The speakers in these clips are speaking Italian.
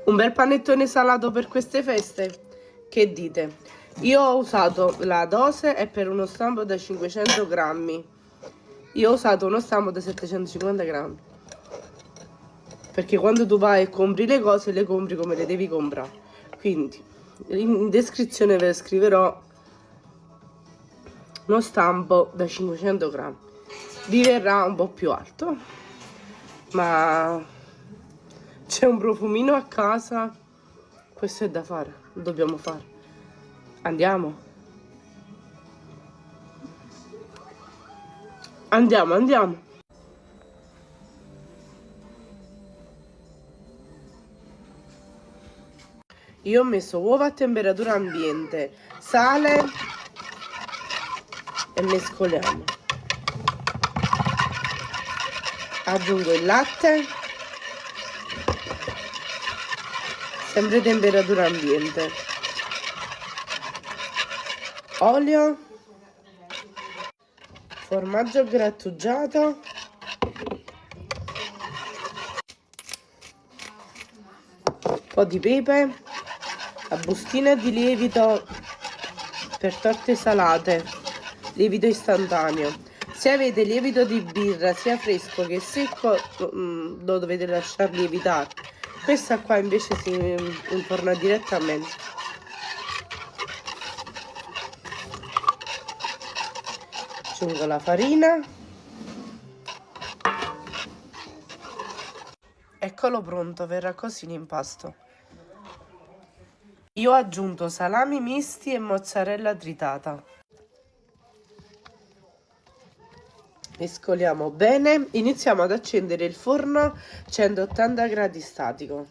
Un bel panettone salato per queste feste? Che dite? Io ho usato la dose è per uno stampo da 500 grammi. Io ho usato uno stampo da 750 grammi. Perché quando tu vai e compri le cose, le compri come le devi comprare. Quindi in descrizione ve scriverò uno stampo da 500 grammi. Vi verrà un po' più alto, ma c'è un profumino a casa, questo è da fare, lo dobbiamo fare. Andiamo? Andiamo. Io ho messo uova a temperatura ambiente, sale e mescoliamo. Aggiungo il latte, sempre temperatura ambiente, olio, formaggio grattugiato, un po' di pepe, la bustina di lievito per torte salate, lievito istantaneo. Se avete lievito di birra sia fresco che secco lo dovete lasciare lievitare. Questa qua invece si inforna direttamente. Aggiungo la farina. Eccolo pronto, verrà così l'impasto. Io ho aggiunto salami misti e mozzarella tritata. Mescoliamo bene, iniziamo ad accendere il forno 180 gradi statico.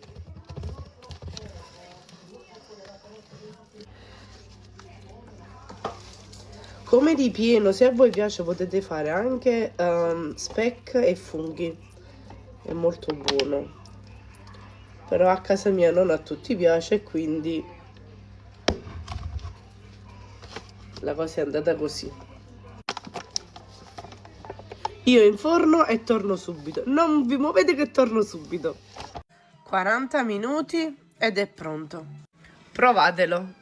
Come ripieno, se a voi piace, potete fare anche speck e funghi, è molto buono, però a casa mia non a tutti piace, quindi la cosa è andata così. Io in forno e torno subito. Non vi muovete che torno subito. 40 minuti ed è pronto. Provatelo.